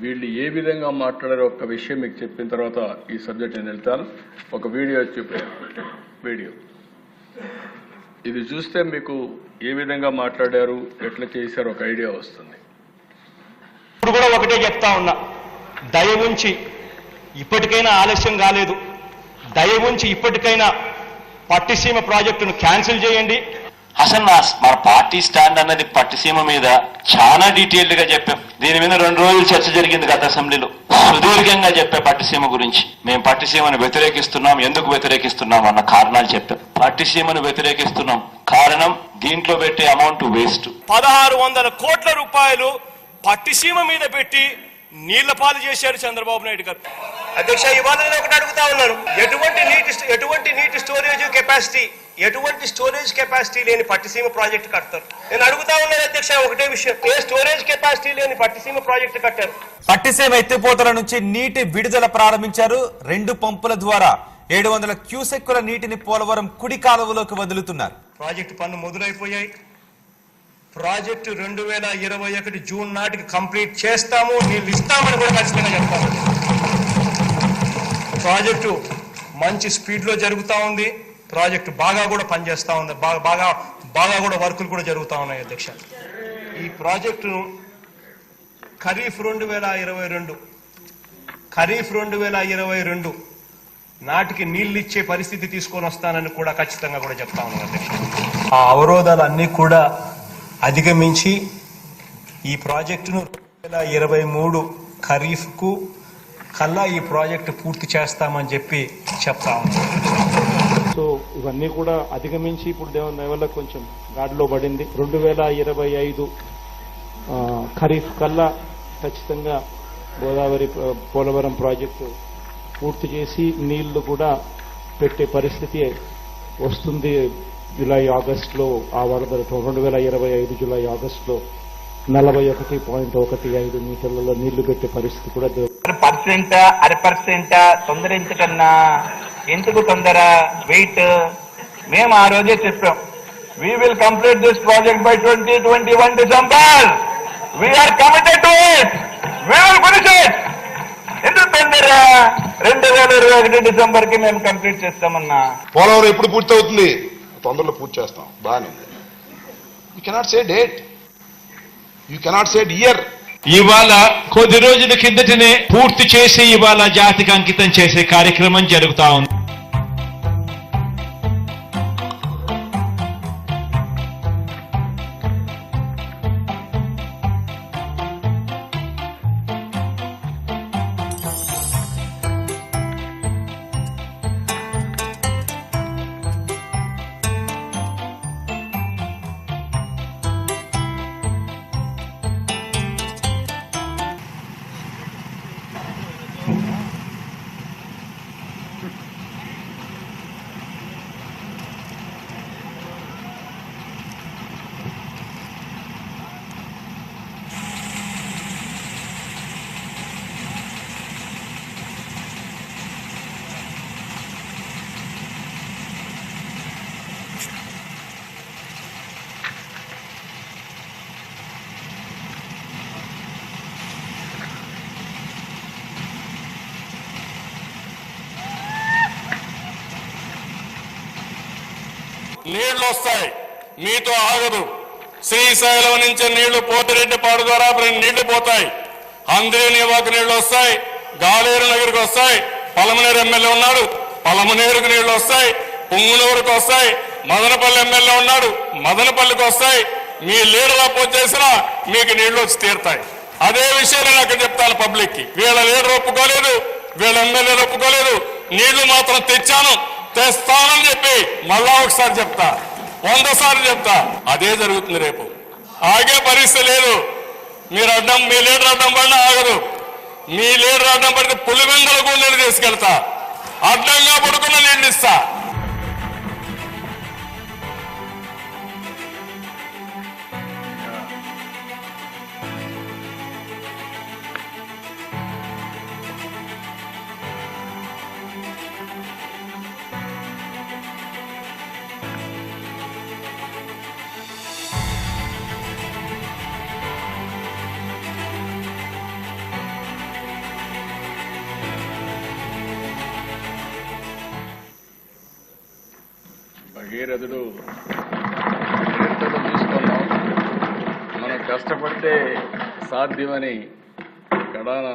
వీళ్ళు ఏ విధంగా మాట్లాడారో ఒక విషయం మీకు చెప్పిన తర్వాత ఈ సబ్జెక్ట్ నేను వెళ్తాను. ఒక వీడియో వీడియో ఇది చూస్తే మీకు ఏ విధంగా మాట్లాడారు, ఎట్లా చేశారు ఒక ఐడియా వస్తుంది. ఇప్పుడు కూడా ఒకటే చెప్తా ఉన్నా, దయ ఉంచి ఇప్పటికైనా ఆలస్యం కాలేదు, దయ ఉంచి ఇప్పటికైనా పట్టిసీమ ప్రాజెక్టును క్యాన్సిల్ చేయండి. అసలు మన పార్టీ స్టాండ్ అన్నది పట్టిసీమ మీద చాలా డీటెయిల్డ్ గా చెప్పాం. దీని మీద 2 రోజులు చర్చ జరిగింది గత అసెంబ్లీలో. సుదీర్ఘంగా చెప్పే పట్టిసీమ గురించి, మేము పట్టిసీమను వ్యతిరేకిస్తున్నాం, ఎందుకు వ్యతిరేకిస్తున్నాం అన్న కారణాలు చెప్పాం. పట్టిసీమను వ్యతిరేకిస్తున్నాం కారణం దీంట్లో పెట్టే అమౌంట్ వేస్ట్. 1600 కోట్ల రూపాయలు పట్టిసీమ మీద పెట్టి నీళ్ల పాలు చేశారు చంద్రబాబు నాయుడు గారు. అధ్యక్ష, ఇవాళ నేను ఒకటి అడుగుతా ఉన్నాను, ఎటువంటి నీటి స్టోరేజ్ కెపాసిటీ లేని పట్టిసీమ ప్రాజెక్టు కడతారు? నేను అడుగుతా ఉన్నాను అధ్యక్ష, ఒకటే విషయం, ఏ స్టోరేజ్ కెపాసిటీ లేని పట్టిసీమ ప్రాజెక్టు కట్టారు? పట్టిసీమ ఎత్తిపోతల నుంచి నీటి విడుదల ప్రారంభించారు. 2 పంపుల ద్వారా 700 క్యూసెక్కుల నీటిని పోలవరం కుడి కాలువలోకి వదులుతున్నారు. ప్రాజెక్టు పనులు మొదలైపోయాయి. ప్రాజెక్టు 2021 జూన్ నాటికి కంప్లీట్ చేస్తాము, నీళ్ళు ఇస్తామని కూడా ఖచ్చితంగా చెప్తాము. ప్రాజెక్టు మంచి స్పీడ్లో జరుగుతూ ఉంది. ప్రాజెక్టు బాగా కూడా పనిచేస్తూ ఉంది, బాగా కూడా వర్కులు కూడా జరుగుతూ ఉన్నాయి. అధ్యక్ష, ఈ ప్రాజెక్టును ఖరీఫ్ 2022 నాటికి నీళ్ళు ఇచ్చే పరిస్థితి తీసుకొని వస్తానని కూడా ఖచ్చితంగా కూడా చెప్తా ఉన్నాను. అధ్యక్ష, ఆ అవరోధాలన్నీ కూడా అధిగమించి ఈ ప్రాజెక్టును 2023 ఖరీఫ్కు కల్లా ఈ ప్రాజెక్టు పూర్తి చేస్తామని చెప్పి చెప్తా ఉన్నాం. సో ఇవన్నీ కూడా అధిగమించి ఇప్పుడు దేవుని వల్ల కొంచెం గాడిలో పడింది. 2025 ఖరీఫ్ కల్లా ఖచ్చితంగా గోదావరి పోలవరం ప్రాజెక్టు పూర్తి చేసి నీళ్లు కూడా పెట్టే పరిస్థితి వస్తుంది. జూలై ఆగస్టులో ఆ వరదలు 2025 జూలై ఆగస్టులో 41.15 మీటర్లలో నీళ్లు పెట్టే పరిస్థితి కూడా 1% తొందరించకన్నా ఎందుకు తొందర, వెయిట్. మేము ఆ రోజే చెప్పాం, we will complete this project by 2021 December. We are committed to it. We will finish it. ఎందుకు తొందర? 2021 డిసెంబర్ కి మేము కంప్లీట్ చేస్తామన్నా. పోలవరం ఎప్పుడు పూర్తి అవుతుంది? తొందరలో పూర్తి చేస్తాం. బాగానే ఉంది. You cannot say date, you cannot say year. ఇవాళ కొద్ది రోజుల కిందటనే పూర్తి చేసి ఇవాళ జాతికి అంకితం చేసే కార్యక్రమం జరుగుతా ఉంది. నీళ్లు వస్తాయి, మీతో ఆగదు. శ్రీశైలం నుంచి నీళ్లు పోతిరెడ్డిపాడు ద్వారా నీళ్లు పోతాయి. అంద్రేనివాకు నీళ్లు వస్తాయి, గాలేరు నగరికి వస్తాయి. పలమనేరు ఎమ్మెల్యే ఉన్నాడు, పలమనేరుకు నీళ్లు వస్తాయి. పుంగునూరుకు వస్తాయి. మదనపల్లి ఎమ్మెల్యే ఉన్నాడు, మదనపల్లికి వస్తాయి. మీ లీడర్ అపోజ్ చేసినా మీకు నీళ్లు వచ్చి తీరుతాయి. అదే విషయం నేను అక్కడ చెప్తాను పబ్లిక్ కి. వీళ్ళ లీడర్ ఒప్పుకోలేదు, వీళ్ళ ఎమ్మెల్యేలు ఒప్పుకోలేదు. నీళ్లు మాత్రం తెచ్చాను, తెస్తానని చెప్పి మళ్ళా ఒకసారి చెప్తా, 100 సార్లు చెప్తా. అదే జరుగుతుంది రేపు. ఆగే పరిస్థితి లేదు. మీ లీడర్ అడ్డం పడినా ఆగదు. మీ లీడర్ అడ్డం పడితే పులివెందుల గుండెలు తీసుకెళ్తా, అడ్డంగా పడుకున్న నీళ్ళు ఇస్తా. భగీరథుడు చూసుకున్నాం. మనం కష్టపడితే సాధ్యమని గడాన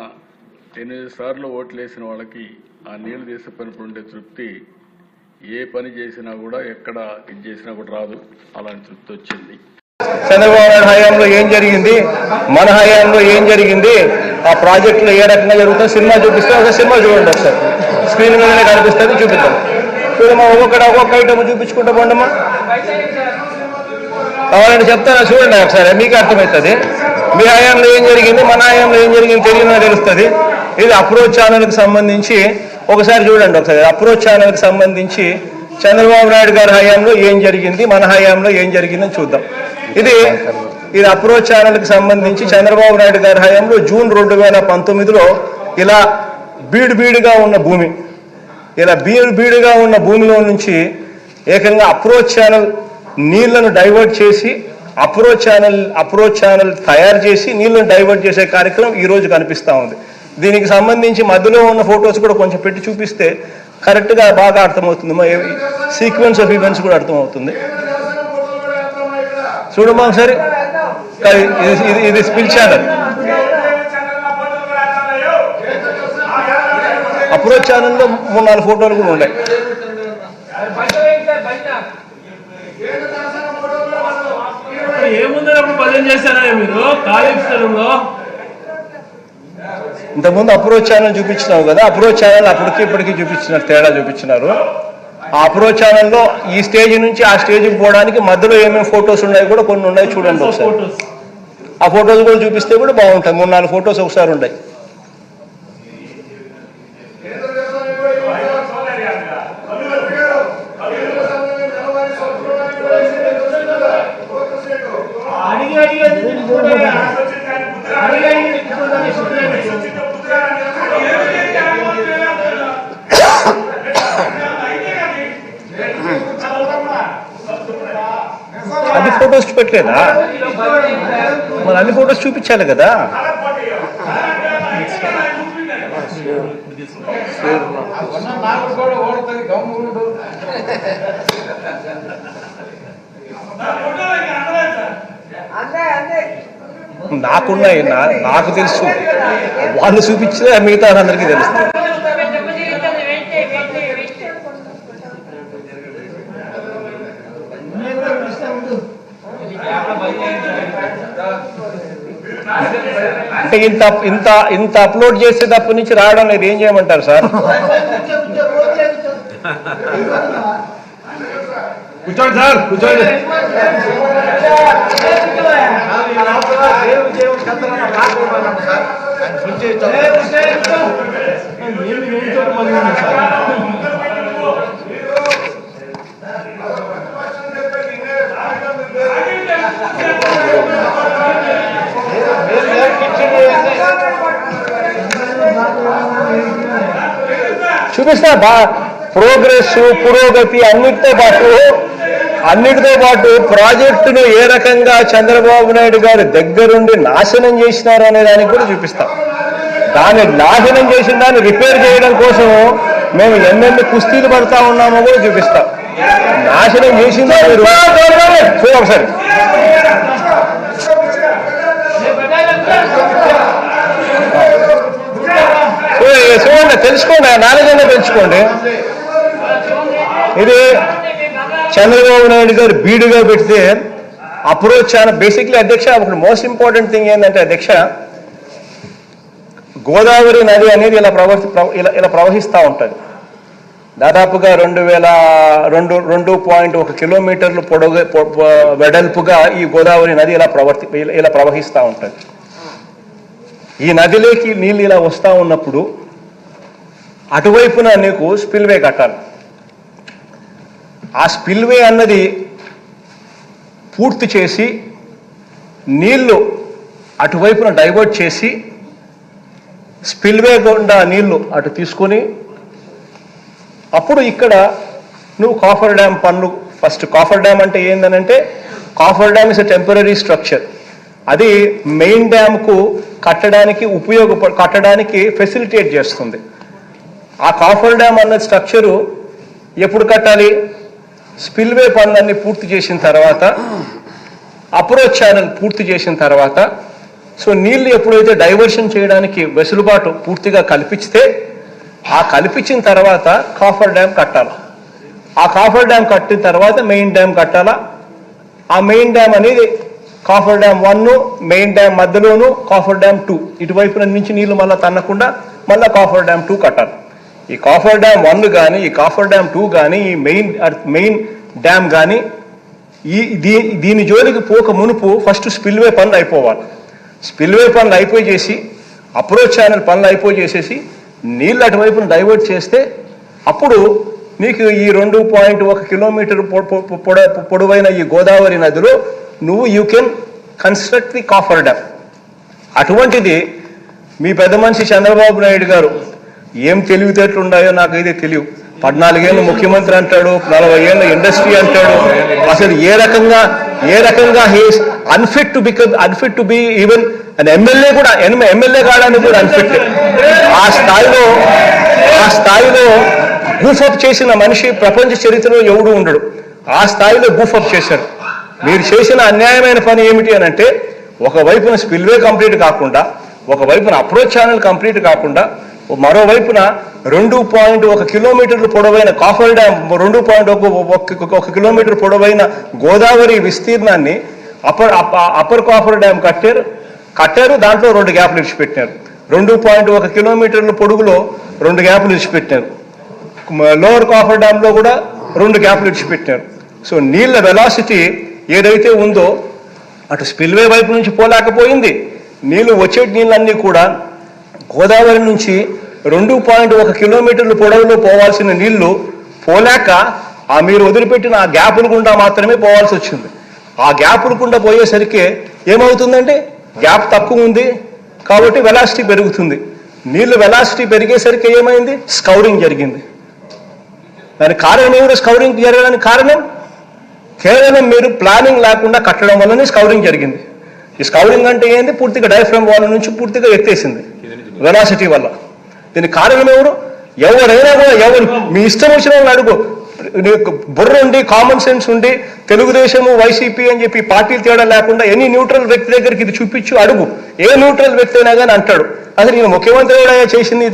8 సార్లు ఓట్లు వేసిన వాళ్ళకి ఆ నీళ్లు తీసుకున్నప్పుడు ఉండే తృప్తి ఏ పని చేసినా కూడా ఎక్కడ ఇది చేసినా కూడా రాదు. అలాంటి తృప్తి వచ్చింది. చంద్రబాబు నాయుడు హయాంలో ఏం జరిగింది, మన హయాంలో ఏం జరిగింది, ఆ ప్రాజెక్టులో ఏ రకంగా జరుగుతుందో సినిమా చూపిస్తే ఒక సినిమా చూడండి ఒకసారి. స్క్రీన్ మీదనే కనిపిస్తుంది, చూపిద్దాం. చూడమ్మా, ఒక్కొక్క ఐటమ్ చూపించుకుంటా పోండమ్మా. కావాలంటే చెప్తారా, చూడండి ఒకసారి, మీకు అర్థమవుతుంది. మీ హయాంలో ఏం జరిగింది, మన హయాంలో ఏం జరిగింది తెలియదో తెలుస్తుంది. ఇది అప్రోచ్ ఛానల్కి సంబంధించి ఒకసారి చూడండి. ఒకసారి అప్రోచ్ ఛానల్కి సంబంధించి చంద్రబాబు నాయుడు గారి హయాంలో ఏం జరిగింది, మన హయాంలో ఏం జరిగిందని చూద్దాం. ఇది అప్రోచ్ ఛానల్కి సంబంధించి చంద్రబాబు నాయుడు గారి హయాంలో జూన్ 2019లో ఇలా బీడుగా ఉన్న భూమి, ఇలా బీడుగా ఉన్న భూమిలో నుంచి ఏకంగా అప్రోచ్ ఛానల్ నీళ్లను డైవర్ట్ చేసి అప్రోచ్ ఛానల్ తయారు చేసి నీళ్లను డైవర్ట్ చేసే కార్యక్రమం ఈ రోజు కనిపిస్తూ ఉంది. దీనికి సంబంధించి మధ్యలో ఉన్న ఫొటోస్ కూడా కొంచెం పెట్టి చూపిస్తే కరెక్ట్గా బాగా అర్థమవుతుంది, సీక్వెన్స్ ఆఫ్ ఈవెంట్స్ కూడా అర్థమవుతుంది. చూడమ్మా ఒకసారి, ఇది స్పిల్ ఛానల్. అప్రోచ్ ఛానల్లో 3-4 ఫోటోలు కూడా ఉన్నాయి. ఇంతకుముందు అప్రోచ్ ఛానల్ చూపించినావు కదా, అప్రోచ్ ఛానల్ అప్పటికి ఇప్పటికీ చూపించినారు, తేడా చూపించినారు. ఆ అప్రోచ్ ఛానల్లో ఈ స్టేజ్ నుంచి ఆ స్టేజ్కి పోవడానికి మధ్యలో ఏమేమి ఫొటోస్ ఉన్నాయి కూడా కొన్ని ఉన్నాయి, చూడండి ఒకసారి. ఆ ఫొటోస్ కూడా చూపిస్తే కూడా బాగుంటాయి. 3-4 ఫొటోస్ ఒకసారి ఉన్నాయి. అన్ని ఫొటోస్ చూపెట్టలేదా, మరి అన్ని ఫొటోస్ చూపించాలి కదా. నాకున్నాయి, నాకు తెలుసు, వాళ్ళు చూపించితే మిగతా అందరికీ తెలుస్తుంది. అంటే ఇంత అప్లోడ్ చేసే తప్ప నుంచి రావడం లేదు, ఏం చేయమంటారు సార్? కూర్చోండి సార్, కూర్చోండి. చూపిస్తా ప్రోగ్రెస్, పురోగతి అన్నిటితో పాటు ప్రాజెక్టును ఏ రకంగా చంద్రబాబు నాయుడు గారు దగ్గరుండి నాశనం చేసినారు అనే దానికి కూడా చూపిస్తాం. దాన్ని నాశనం చేసిన దాన్ని రిపేర్ చేయడం కోసం మేము ఎన్నెన్ని కుస్తీలు పడతా ఉన్నామో కూడా చూపిస్తాం. నాశనం చేసిందా మీరు ఒకసారి చూడండి, తెలుసుకోండి, నాలెడ్జ్ అయినా పెంచుకోండి. ఇది చంద్రబాబు నాయుడు గారు బీడుగా పెడితే అప్రోచ్ ఛానల్ బేసిక్లీ అధ్యక్ష, ఒకటి మోస్ట్ ఇంపార్టెంట్ థింగ్ ఏంటంటే అధ్యక్ష, గోదావరి నది అనేది ఇలా ప్రవహిస్తూ ఉంటుంది. దాదాపుగా 2.1 కిలోమీటర్లు వెడల్పుగా ఈ గోదావరి నది ఇలా ప్రవహిస్తూ ఉంటుంది. ఈ నదిలోకి నీళ్ళు ఇలా వస్తూ ఉన్నప్పుడు అటువైపున నీకు స్పిల్వే కట్టాలి. ఆ స్పిల్వే అన్నది పూర్తి చేసి నీళ్లు అటువైపున డైవర్ట్ చేసి స్పిల్వే గుండా నీళ్లు అటు తీసుకొని అప్పుడు ఇక్కడ నువ్వు కాఫర్ డ్యామ్ పనులు ఫస్ట్. కాఫర్ డ్యామ్ అంటే ఏందనంటే, coffer dam is a temporary structure. అది మెయిన్ డ్యామ్కు కట్టడానికి ఫెసిలిటేట్ చేస్తుంది. ఆ కాఫర్ డ్యామ్ అన్న స్ట్రక్చరు ఎప్పుడు కట్టాలి? స్పిల్వే పనులన్నీ పూర్తి చేసిన తర్వాత, అప్రోచ్ ఛానల్ పూర్తి చేసిన తర్వాత, సో నీళ్లు ఎప్పుడైతే డైవర్షన్ చేయడానికి వెసులుబాటు పూర్తిగా కల్పిస్తే, ఆ కల్పించిన తర్వాత కాఫర్ డ్యామ్ కట్టాలి. ఆ కాఫర్ డ్యామ్ కట్టిన తర్వాత మెయిన్ డ్యామ్ కట్టాలా. ఆ మెయిన్ డ్యామ్ అనేది కాఫర్ డ్యామ్ 1, మెయిన్ డ్యామ్ మధ్యలోను కాఫర్ డ్యామ్ 2, ఇటువైపున నుంచి నీళ్లు మళ్ళీ తన్నకుండా మళ్ళీ కాఫర్ డ్యామ్ 2 కట్టాలి. ఈ కాఫర్ డ్యామ్ 1 కానీ, ఈ కాఫర్ డ్యామ్ 2 కానీ, ఈ మెయిన్ డ్యామ్ కానీ దీని జోలికి పోక మునుపు ఫస్ట్ స్పిల్వే పనులు అయిపోవాలి. స్పిల్వే పనులు అయిపోయి చేసి, అప్రోచ్ ఛానల్ పనులు అయిపోయి చేసేసి నీళ్ళు అటువైపున డైవర్ట్ చేస్తే అప్పుడు నీకు ఈ 2.1 కిలోమీటర్ పొడవైన ఈ గోదావరి నదిలో నువ్వు you can construct the coffer dam. అటువంటిది మీ పెద్ద మనిషి చంద్రబాబు నాయుడు గారు ఏం తెలివితేటలు ఉన్నాయో నాకు అయితే తెలియదు. 14 ఏళ్ళు ముఖ్యమంత్రి అంటాడు, 40 ఏళ్ళ ఇండస్ట్రీ అంటాడు. అసలు ఏ రకంగా he's unfit to be even and MLA కూడా, ఎమ్మెల్యే కావడానికి కూడా అన్ఫిట్. ఆ స్థాయిలో బూఫప్ చేసిన మనిషి ప్రపంచ చరిత్రలో ఎవడు ఉండడు. ఆ స్థాయిలో బూఫప్ చేశారు. మీరు చేసిన అన్యాయమైన పని ఏమిటి అని అంటే, ఒకవైపున స్పిల్వే కంప్లీట్ కాకుండా, ఒకవైపున అప్రోచ్ ఛానల్ కంప్లీట్ కాకుండా, మరోవైపున 2.1 కిలోమీటర్లు పొడవైన కాఫర్ డ్యామ్, 2.1 కిలోమీటర్ పొడవైన గోదావరి విస్తీర్ణాన్ని అప్పర్ కాఫర్ డ్యామ్ కట్టారు. దాంట్లో 2 గ్యాప్లు ఇచ్చిపెట్టినారు. 2.1 కిలోమీటర్ల పొడుగులో 2 గ్యాప్లు ఇచ్చిపెట్టినారు. లోవర్ కాఫర్ డ్యామ్ లో కూడా 2 గ్యాప్లు ఇచ్చిపెట్టినారు. సో నీళ్ల వెలాసిటీ ఏదైతే ఉందో అటు స్పిల్వే వైపు నుంచి పోలేకపోయింది. వచ్చే నీళ్ళన్నీ కూడా గోదావరి నుంచి 2.1 కిలోమీటర్ల పొడవులో పోవాల్సిన నీళ్లు పోలేక మీరు వదిలిపెట్టిన ఆ గ్యాపుల గుండా మాత్రమే పోవాల్సి వచ్చింది. ఆ గ్యాపుల గుండా పోయేసరికి ఏమవుతుందంటే, గ్యాప్ తక్కువ ఉంది కాబట్టి వెలాసిటీ పెరుగుతుంది. నీళ్లు వెలాసిటీ పెరిగేసరికి ఏమైంది, స్కౌరింగ్ జరిగింది. దానికి కారణం ఏమిటో, స్కౌరింగ్ జరగడానికి కారణం కేవలం మీరు ప్లానింగ్ లేకుండా కట్టడం వల్లనే స్కౌరింగ్ జరిగింది. ఈ స్కౌరింగ్ అంటే ఏంది, పూర్తిగా డయాఫ్రమ్ వాల్ నుంచి పూర్తిగా ఎత్తేసింది వెలాసిటీ వల్ల. దీనికి కారణం ఎవరైనా కూడా మీ ఇష్టం వచ్చిన వాళ్ళని అడుగు. బుర్ర ఉండి, కామన్ సెన్స్ ఉండి, తెలుగుదేశము వైసీపీ అని చెప్పి పార్టీలు తేడా లేకుండా ఎనీ న్యూట్రల్ వ్యక్తి దగ్గరికి ఇది చూపించు అడుగు. ఏ న్యూట్రల్ వ్యక్తి అయినా కానీ అంటాడు, అసలు ఈయన ముఖ్యమంత్రి ఎవడైనా చేసింది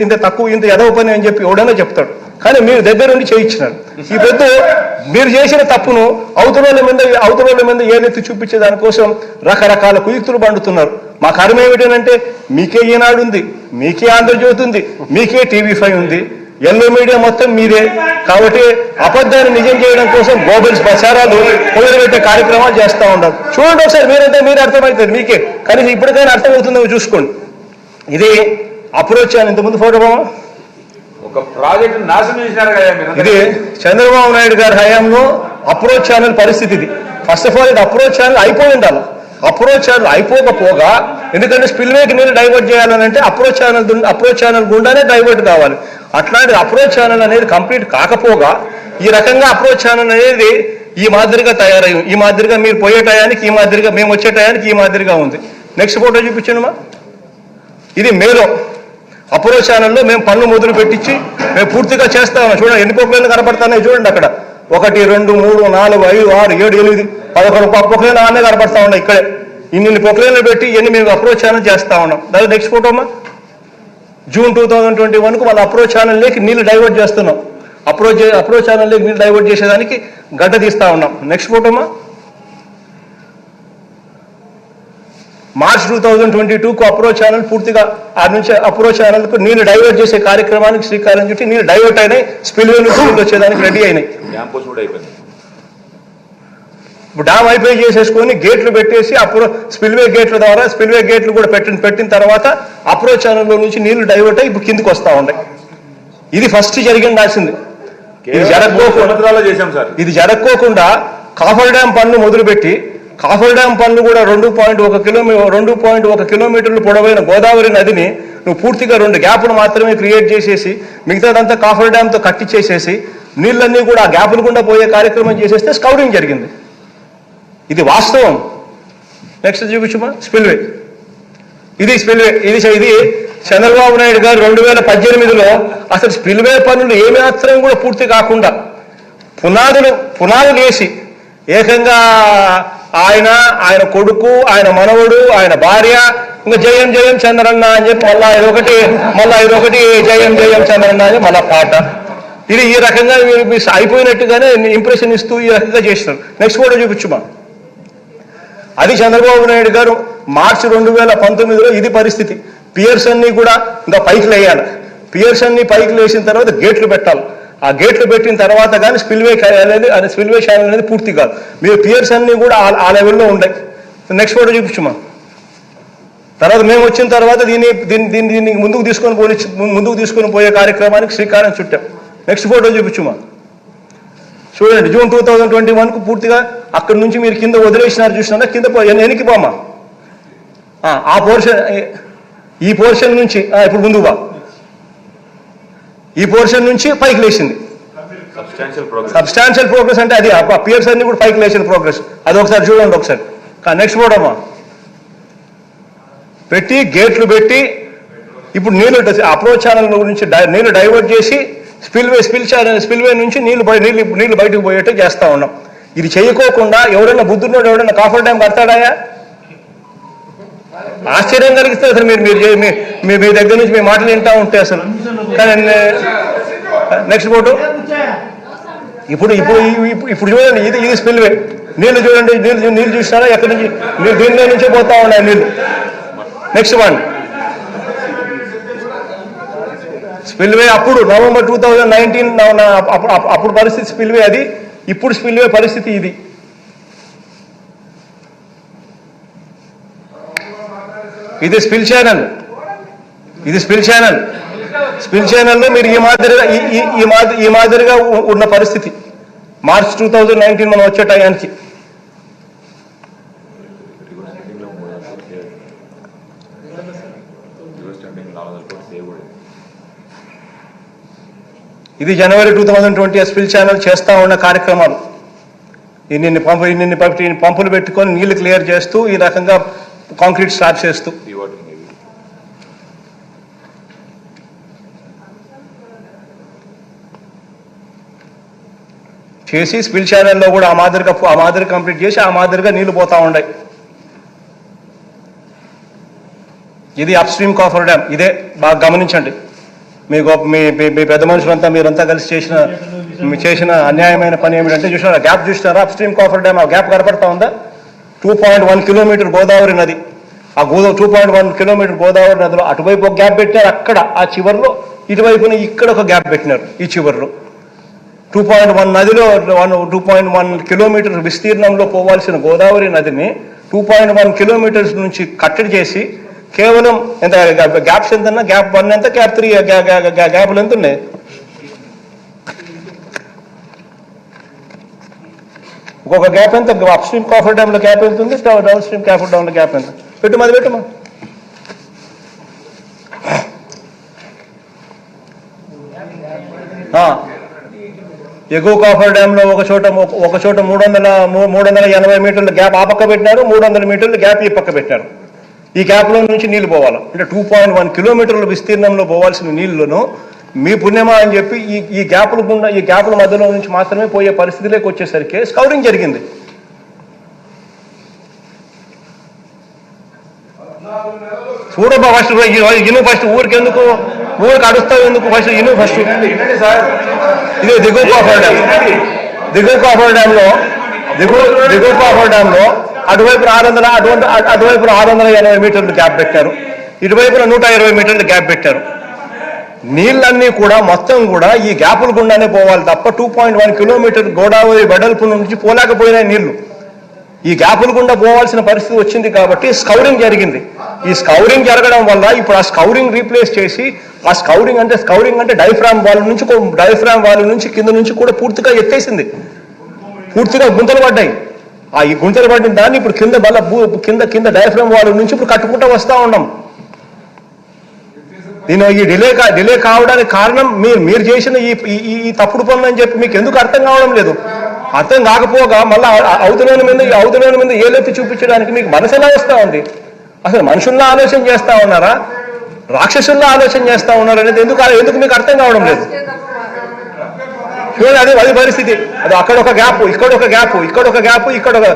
ఇంత తక్కువ, ఇంత ఎదవ పని అని చెప్పి ఎవడైనా చెప్తాడు. కానీ మీరు దగ్గరుండి చేయించినారు. ఈ పెద్ద మీరు చేసిన తప్పును అవతల మీద ఏలెత్తి చూపించే దానికోసం రకరకాల కుయుక్తులు పండుతున్నారు. మా కర్మ ఏమిటంటే, మీకే ఈనాడు ఉంది, మీకే ఆంధ్రజ్యోతి ఉంది, మీకే TV5 ఉంది, ఎల్లో మీడియా మొత్తం మీదే. కాబట్టి అబద్ధాన్ని నిజం చేయడం కోసం గోబెల్స్ ప్రచారాలు మొదలుపెట్టే కార్యక్రమాలు చేస్తూ ఉన్నారు. చూడండి ఒకసారి, మీరు అర్థమవుతుంది మీకే. కానీ ఇప్పటికైనా అర్థమవుతుందో చూసుకోండి. ఇది అప్రోచ్ అని ఇంతకుముందు ఫోటో ఒక ప్రాజెక్ట్ నాశనం చేసినారు కదా మీరు. ఇది చంద్రబాబు నాయుడు గారి హయాంలో అప్రోచ్ ఛానల్ పరిస్థితి ఇది. ఫస్ట్ ఆఫ్ ఆల్ ఇది అప్రోచ్ ఛానల్ అయిపోయి ఉండాలి. అప్రోచ్ ఛానల్ అయిపోకపోగా, ఎందుకంటే స్పిల్వేకి నీళ్ళు డైవర్ట్ చేయాలని అంటే అప్రోచ్ ఛానల్ గుండానే డైవర్ట్ కావాలి. అట్లాంటి అప్రోచ్ ఛానల్ అనేది కంప్లీట్ కాకపోగా ఈ రకంగా అప్రోచ్ ఛానల్ అనేది ఈ మాదిరిగా తయారయ్యింది. ఈ మాదిరిగా మీరు పోయే టయానికి ఈ మాదిరిగా, మేము వచ్చే టయానికి ఈ మాదిరిగా ఉంది. నెక్స్ట్ ఫోటో చూపించండి. ఇది మేలో అప్రోచ్ ఛానల్లో మేము పనులు మొదలు పెట్టించి మేము పూర్తిగా చేస్తా ఉన్నాం. చూడండి ఎన్ని పొక్కలేళ్ళు కనపడుతున్నాయి చూడండి. అక్కడ 1, 2, 3, 4, 5, 6, 7, 8, 11 పొక్కలేళ్ళు ఆనే కనపడతా ఉన్నాయి. ఇక్కడే ఇన్ని పొక్కలేళ్ళు పెట్టి ఇవన్నీ మేము అప్రోచ్ ఛానల్ చేస్తా ఉన్నాం. దాని నెక్స్ట్ ఫోటో అమ్మా. జూన్ 2021కు మన అప్రోచ్ ఛానల్లోకి నీళ్లు డైవర్ట్ చేస్తున్నాం. అప్రోచ్ ఛానల్లోకి నీళ్లు డైవర్ట్ చేసేదానికి గడ్డ తీస్తా ఉన్నాం. నెక్స్ట్ ఫోటో అమ్మా. మార్చ్ 2022కు అప్రోచ్ ఛానల్ పూర్తిగా ఆ నుంచి అప్రోచ్ ఛానల్కు నీళ్లు డైవర్ట్ చేసే కార్యక్రమానికి శ్రీకారం చుట్టి నీళ్లు డైవర్ట్ అయినాయి. స్పిల్వే నుంచి వచ్చేదానికి రెడీ అయినాయి. డ్యామ్ అయిపోయి చేసేసుకొని గేట్లు పెట్టేసి స్పిల్వే గేట్ల ద్వారా స్పిల్వే గేట్లు కూడా పెట్టిన తర్వాత అప్రోచ్ ఛానల్లో నుంచి నీళ్లు డైవర్ట్ అయ్యి ఇప్పుడు కిందకు వస్తూ ఉన్నాయి. ఇది ఫస్ట్ జరిగిండాల్సింది. ఇది జరగకోకుండా కాఫర్ డ్యామ్ పనులు మొదలుపెట్టి, కాఫర్ డ్యామ్ పనులు కూడా 2.1 కిలోమీటర్లు పొడవైన గోదావరి నదిని నువ్వు పూర్తిగా 2 గ్యాపులు మాత్రమే క్రియేట్ చేసేసి మిగతాదంతా కాఫర్ డ్యామ్తో కట్టించేసేసి నీళ్ళన్నీ కూడా ఆ గ్యాపులు గుండా పోయే కార్యక్రమం చేసేస్తే స్కౌరింగ్ జరిగింది. ఇది వాస్తవం. నెక్స్ట్ చూపించుమా. స్పిల్వే. ఇది చంద్రబాబు నాయుడు గారు 2018లో అసలు స్పిల్వే పనులు ఏమాత్రం కూడా పూర్తి కాకుండా పునాదులు వేసి ఏకంగా ఆయన కొడుకు, ఆయన మనవడు, ఆయన భార్య ఇంకా జయం జయం చంద్రన్న అని చెప్పి మళ్ళా ఇదొకటి జయం జయం చంద్రన్న అని మళ్ళా పాట. ఇది ఈ రకంగా అయిపోయినట్టుగానే ఇంప్రెషన్ ఇస్తూ ఈ రకంగా చేసినారు. నెక్స్ట్ ఫోటో చూపించుమా. అది చంద్రబాబు నాయుడు గారు మార్చి 2019లో ఇది పరిస్థితి. పియర్స్ అన్ని కూడా ఇంకా పైకి లేయాలి. పియర్స్ అన్ని పైకి లేచిన తర్వాత గేట్లు పెట్టాలి. ఆ గేట్లు పెట్టిన తర్వాత కానీ స్పిల్వే ఛానల్ అనేది పూర్తి కాదు. మీరు పియర్స్ అన్ని కూడా ఆ లెవెల్లో ఉంటాయి. నెక్స్ట్ ఫోటో చూపించుమా. తర్వాత మేము వచ్చిన తర్వాత దీన్ని ముందుకు తీసుకొని పోయే కార్యక్రమానికి శ్రీకారం చుట్టాం. Next photo చూపించుమా. చూడండి, జూన్ 2021కు పూర్తిగా అక్కడి నుంచి మీరు కింద వదిలేసినారు. చూసినారా కింద వెనక్కి పోమా. ఆ పోర్షన్, ఈ పోర్షన్ నుంచి ఇప్పుడు ముందుకు బా. ఈ పోర్షన్ నుంచి పైకి లేచింది. సబ్స్టాన్షియల్ ప్రోగ్రెస్ అంటే అది పియర్స్ అన్ని కూడా పైకి లేచిన ప్రోగ్రెస్. అది ఒకసారి చూడండి ఒకసారి. నెక్స్ట్ ఫోటోమా. పెట్టి గేట్లు పెట్టి ఇప్పుడు నీళ్ళు అప్రోచ్ ఛానల్ నుంచి నీళ్లు డైవర్ట్ చేసి స్పిల్వే నుంచి నీళ్లు బయటకు పోయేట్టు చేస్తా ఉన్నాం. ఇది చేయకోకుండా ఎవరైనా బుద్ధున్నోడు ఎవరైనా కాఫర్ డ్యామ్ కడతాడాయా? ఆశ్చర్యం కలిగిస్తే అసలు మీ దగ్గర నుంచి మీ మాటలు వింటా ఉంటే అసలు. కానీ నెక్స్ట్ ఫోటో. ఇప్పుడు చూడండి, ఇది స్పిల్వే. నీళ్లు చూడండి, నీళ్ళు చూసినారా ఎక్కడి నుంచి? దీనిలో నుంచే పోతా ఉన్నాయి నీళ్ళు. Next one spillway. అప్పుడు నవంబర్ 2019 అప్పుడు పరిస్థితి స్పిల్వే అది. ఇప్పుడు స్పిల్వే పరిస్థితి ఇది. ఇది స్పిల్ ఛానల్. స్పిల్ ఛానల్లో మీరు ఈ మాదిరిగా ఉన్న పరిస్థితి మార్చ్ 2019 మనం వచ్చే టయానికి. ఇది జనవరి 2020 స్పిల్ ఛానల్ చేస్తా ఉన్న కార్యక్రమాలు. ఇన్ని పంపులు పెట్టుకొని నీళ్లు క్లియర్ చేస్తూ ఈ రకంగా కాంక్రీట్ స్లాబ్ చేస్తూ చేసి స్పిల్ ఛానల్లో కూడా ఆ మాదిరి కంప్లీట్ చేసి ఆ మాదిరిగా నీళ్లు పోతా ఉన్నాయి. ఇది అప్ స్ట్రీమ్ కాఫర్ డ్యామ్. ఇదే బాగా గమనించండి. మీ పెద్ద మనుషులంతా మీరంతా కలిసి చేసిన అన్యాయమైన పని ఏమిటంటే చూసినారా, గ్యాప్ చూసినారా? అప్ స్ట్రీమ్ కాఫర్ డ్యామ్ ఆ గ్యాప్ కనపడతా ఉందా? 2.1 కిలోమీటర్ గోదావరి నది. ఆ 2.1 కిలోమీటర్ గోదావరి నదిలో అటువైపు ఒక గ్యాప్ పెట్టారు, అక్కడ ఆ చివరిలో. ఇటువైపున ఇక్కడ ఒక గ్యాప్ పెట్టినారు ఈ చివరిలో. 2.1 నదిలో 2.1 కిలోమీటర్ విస్తీర్ణంలో పోవాల్సిన గోదావరి నదిని 2.1 కిలోమీటర్స్ నుంచి కట్టడి చేసి కేవలం ఎంత గ్యాప్స్ ఎంత? గ్యాప్ 1 ఎంత, గ్యాప్ 3 గ్యాప్లు ఎంత ఉన్నాయి? ఒక్కొక్క గ్యాప్ ఎంత? అప్ స్ట్రీమ్ కాఫర్ డ్యామ్ లో గ్యాప్ ఎంత ఉంది, డౌన్ స్ట్రీమ్ కాఫర్ డ్యామ్ లో గ్యాప్ ఎంత? పెట్టమా. ఎగువ కాఫర్ డ్యామ్ లో ఒక చోట 380 మీటర్ల గ్యాప్ ఆ పక్క పెట్టినారు, 300 మీటర్ల గ్యాప్ ఈ పక్క పెట్టినారు. ఈ గ్యాప్లో నుంచి నీళ్లు పోవాలి. అంటే 2.1 కిలోమీటర్ల విస్తీర్ణంలో పోవాల్సిన నీళ్లను మీ పుణ్యమా అని చెప్పి ఈ గ్యాపుల మధ్యలో నుంచి మాత్రమే పోయే పరిస్థితిలోకి వచ్చేసరికి స్కౌరింగ్ జరిగింది. చూడబ్బా ఫస్ట్ ఫస్ట్ ఊరికి అడుస్తావు ఎందుకు? ఫస్ట్ ఇది దిగువ కాఫర్ డ్యామ్ లో అటువైపు 680 మీటర్లు గ్యాప్ పెట్టారు, ఇటువైపున 120 మీటర్లు గ్యాప్ పెట్టారు. నీళ్ళన్నీ కూడా మొత్తం కూడా ఈ గ్యాపుల గుండానే పోవాలి తప్ప 2.1 కిలోమీటర్ గోదావరి వెడల్పు నుంచి పోలేకపోయినాయి నీళ్లు. ఈ గ్యాపుల గుండా పోవాల్సిన పరిస్థితి వచ్చింది కాబట్టి స్కౌరింగ్ జరిగింది. ఈ స్కౌరింగ్ జరగడం వల్ల ఇప్పుడు ఆ స్కౌరింగ్ రీప్లేస్ చేసి ఆ స్కౌరింగ్ అంటే డైఫ్రామ్ వాల్ నుంచి కింద నుంచి కూడా పూర్తిగా ఎత్తేసింది. పూర్తిగా గుంతలు పడ్డాయి. ఈ గుంతలు పడిన దాన్ని ఇప్పుడు కింద డైఫ్రామ్ వాల్ నుంచి ఇప్పుడు కట్టుకుంటూ వస్తూ ఉన్నాం. దీని ఈ డిలే కావడానికి కారణం మీరు చేసిన ఈ తప్పుడు పనులు అని చెప్పి మీకు ఎందుకు అర్థం కావడం లేదు? అర్థం కాకపోగా మళ్ళీ అవతలోని మీద ఏలెత్తి చూపించడానికి మీకు మనసు ఎలా వస్తూ ఉంది? అసలు మనుషుల్లా ఆలోచన చేస్తా ఉన్నారా, రాక్షసుల్లా ఆలోచన చేస్తా ఉన్నారా అనేది ఎందుకు మీకు అర్థం కావడం లేదు? అది పరిస్థితి. అది అక్కడ ఒక గ్యాప్, ఇక్కడ ఒక గ్యాప్, ఇక్కడ ఒక గ్యాప్, ఇక్కడ ఒక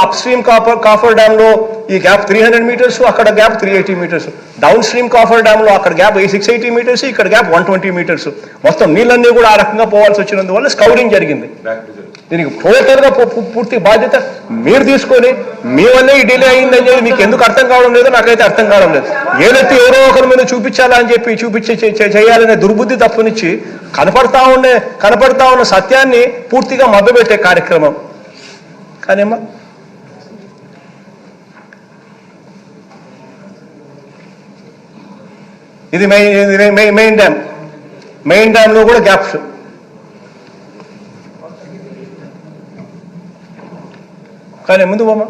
అప్ స్ట్రీమ్ కాఫర్ డ్యామ్ లో ఈ గ్యాప్ 300 మీటర్స్, అక్కడ gap 380 metres. Downstream cofferdam లో అక్కడ గ్యాప్ 680 మీటర్స్, ఇక్కడ గ్యాప్ 120 మీటర్స్. మొత్తం నీళ్ళన్నీ కూడా ఆ రకంగా పోవాల్సి వచ్చినందువల్ల స్కౌరింగ్ జరిగింది. దీనికి టోటల్ గా పూర్తి బాధ్యత మీరు తీసుకొని మీ వల్లే ఈ డిలే అయిందని చెప్పి మీకు ఎందుకు అర్థం కావడం లేదో నాకైతే అర్థం కావడం లేదు. ఏదైతే ఎవరో ఒకరి మీద చూపించాలా అని చెప్పి చేయాలనే దుర్బుద్ధి తప్పనిచ్చి కనపడతా ఉన్న సత్యాన్ని పూర్తిగా మభ్యపెట్టే కార్యక్రమం. కానీమ్మా ఇది మెయిన్ డ్యామ్ లో కూడా గ్యాప్స్. కానీ ముందు బామ్మ